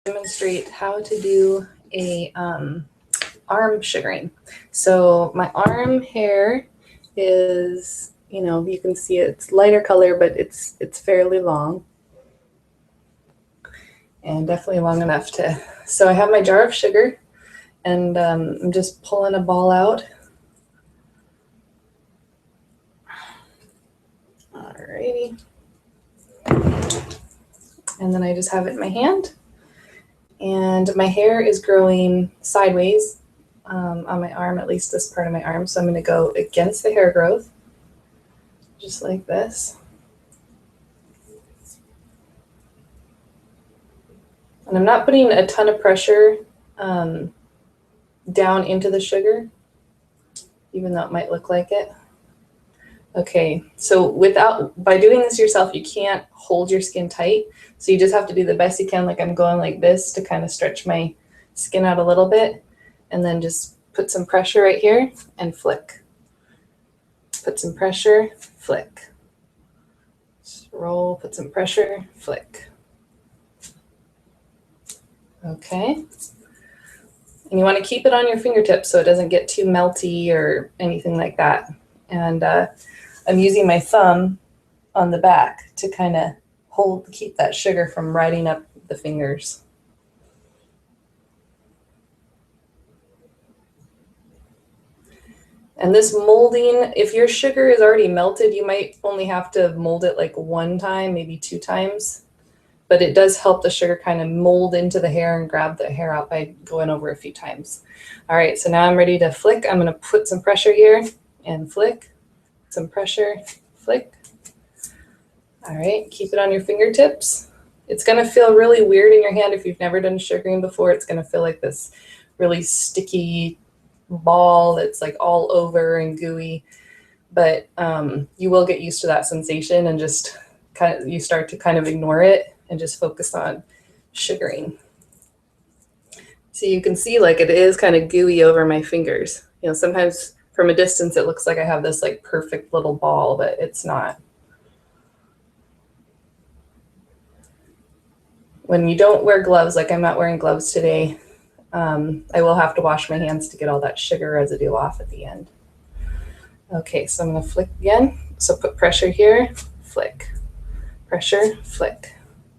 Demonstrate how to do a arm sugaring. So my arm hair is, you can see it's lighter color, but it's fairly long and definitely long enough to. So I have my jar of sugar, and I'm just pulling a ball out. Alrighty. And then I just have it in my hand. And my hair is growing sideways on my arm, at least this part of my arm. So I'm going to go against the hair growth, just like this. And I'm not putting a ton of pressure down into the sugar, even though it might look like it. Okay, so by doing this yourself, you can't hold your skin tight. So you just have to do the best you can, like I'm going like this to kind of stretch my skin out a little bit, and then just put some pressure right here and flick. Put some pressure, flick. Just roll, put some pressure, flick. Okay. And you want to keep it on your fingertips so it doesn't get too melty or anything like that. And I'm using my thumb on the back to kind of keep that sugar from riding up the fingers. And this molding, if your sugar is already melted, you might only have to mold it like one time, maybe 2 times. But it does help the sugar kind of mold into the hair and grab the hair out by going over a few times. All right, so now I'm ready to flick. I'm going to put some pressure here and flick. Some pressure, flick. All right, keep it on your fingertips. It's going to feel really weird in your hand if you've never done sugaring before. It's going to feel like this really sticky ball that's like all over and gooey. But you will get used to that sensation, and just you start to kind of ignore it and just focus on sugaring. So you can see like it is kind of gooey over my fingers. Sometimes from a distance it looks like I have this like perfect little ball, but it's not. When you don't wear gloves, like I'm not wearing gloves today, I will have to wash my hands to get all that sugar residue off at the end. Okay, so I'm going to flick again. So put pressure here, flick, pressure, flick,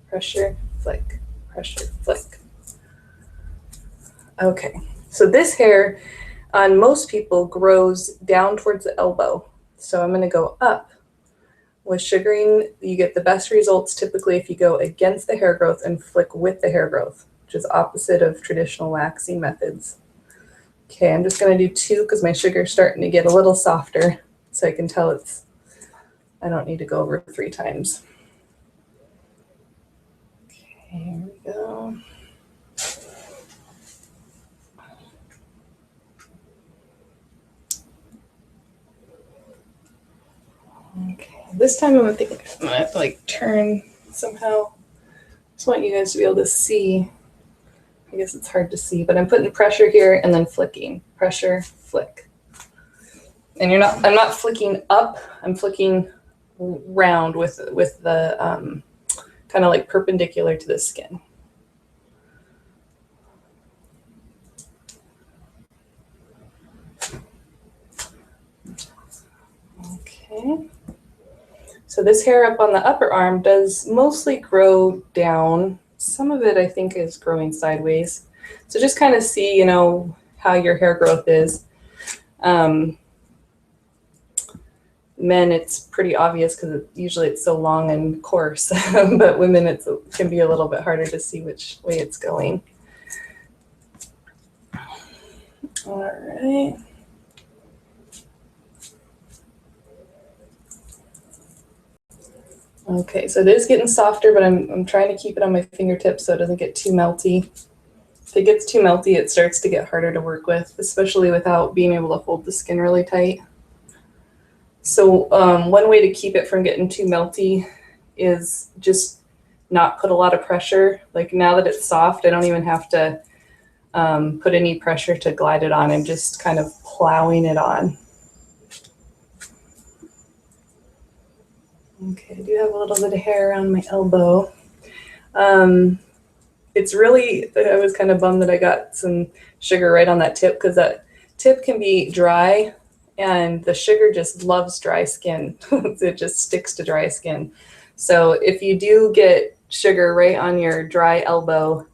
pressure, flick, pressure, flick. Okay, so this hair on most people grows down towards the elbow. So I'm going to go up. With sugaring, you get the best results typically if you go against the hair growth and flick with the hair growth, which is opposite of traditional waxing methods. Okay, I'm just going to do 2 because my sugar's starting to get a little softer, so I can tell I don't need to go over 3 times. Okay, here we go. Okay, this time I'm going to have to like turn somehow. Just want you guys to be able to see. I guess it's hard to see, but I'm putting pressure here and then flicking. Pressure, flick. And I'm not flicking up, I'm flicking round with the kind of like perpendicular to the skin. Okay. So this hair up on the upper arm does mostly grow down. Some of it I think is growing sideways. So just kind of see, how your hair growth is. Men, it's pretty obvious because usually it's so long and coarse, but women, it can be a little bit harder to see which way it's going. All right. Okay, so it is getting softer, but I'm trying to keep it on my fingertips so it doesn't get too melty. If it gets too melty, it starts to get harder to work with, especially without being able to hold the skin really tight. So one way to keep it from getting too melty is just not put a lot of pressure. Like now that it's soft, I don't even have to put any pressure to glide it on. I'm just kind of plowing it on. Okay, I do have a little bit of hair around my elbow. It's really, I was kind of bummed that I got some sugar right on that tip because that tip can be dry and the sugar just loves dry skin. It just sticks to dry skin. So if you do get sugar right on your dry elbow,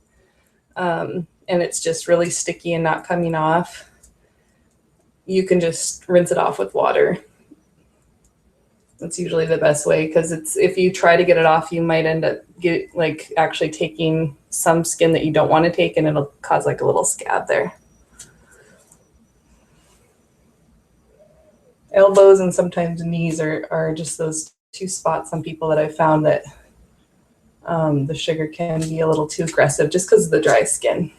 and it's just really sticky and not coming off, you can just rinse it off with water. That's usually the best way because it's if you try to get it off, you might end up actually taking some skin that you don't want to take, and it'll cause like a little scab there. Elbows and sometimes knees are just those two spots on people that I found that the sugar can be a little too aggressive just because of the dry skin.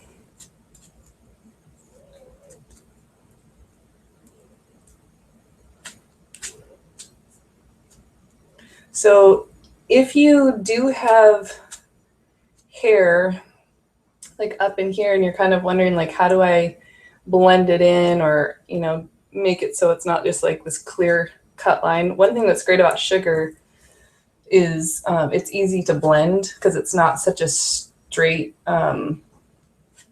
So if you do have hair like up in here and you're kind of wondering like, how do I blend it in or, you know, make it so it's not just like this clear cut line. One thing that's great about sugar is it's easy to blend because it's not such a straight line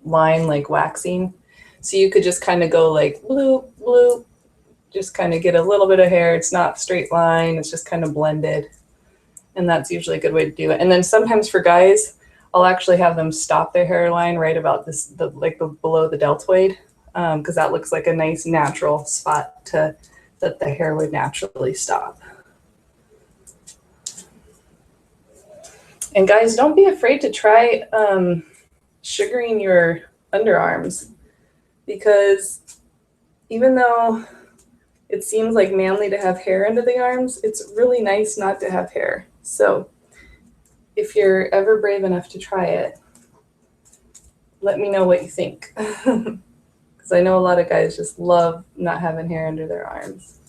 like waxing. So you could just kind of go like bloop, bloop, just kind of get a little bit of hair. It's not straight line, it's just kind of blended. And that's usually a good way to do it. And then sometimes for guys, I'll actually have them stop their hairline right about this, below the deltoid, because that looks like a nice natural spot that the hair would naturally stop. And guys, don't be afraid to try sugaring your underarms, because even though it seems like manly to have hair under the arms, it's really nice not to have hair. So if you're ever brave enough to try it, let me know what you think. Because I know a lot of guys just love not having hair under their arms.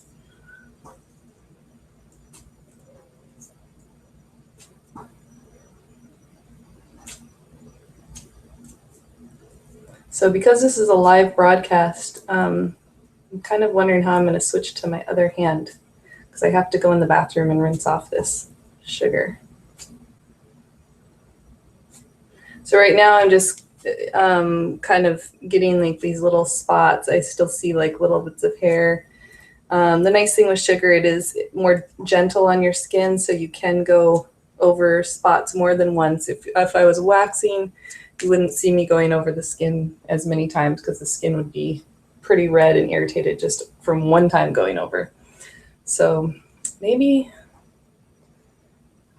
So because this is a live broadcast, I'm kind of wondering how I'm going to switch to my other hand, because I have to go in the bathroom and rinse off this sugar. So right now I'm just kind of getting like these little spots. I still see like little bits of hair. The nice thing with sugar, it is more gentle on your skin, so you can go over spots more than once. If I was waxing, you wouldn't see me going over the skin as many times because the skin would be pretty red and irritated just from one time going over. So maybe,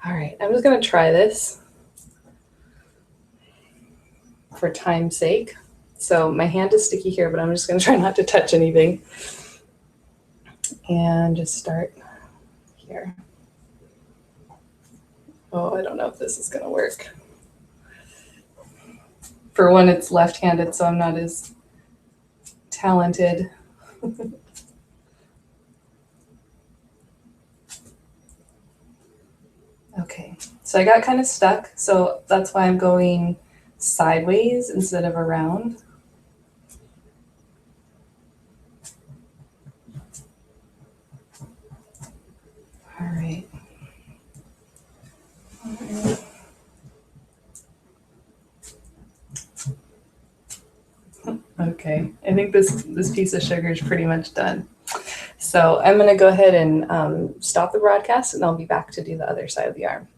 all right, I'm just gonna try this for time's sake. So my hand is sticky here, but I'm just gonna try not to touch anything. And just start here. Oh, I don't know if this is gonna work. For one, it's left-handed, so I'm not as talented. Okay, so I got kind of stuck, so that's why I'm going sideways instead of around. All right. Okay, I think this piece of sugar is pretty much done. So I'm going to go ahead and stop the broadcast, and I'll be back to do the other side of the arm.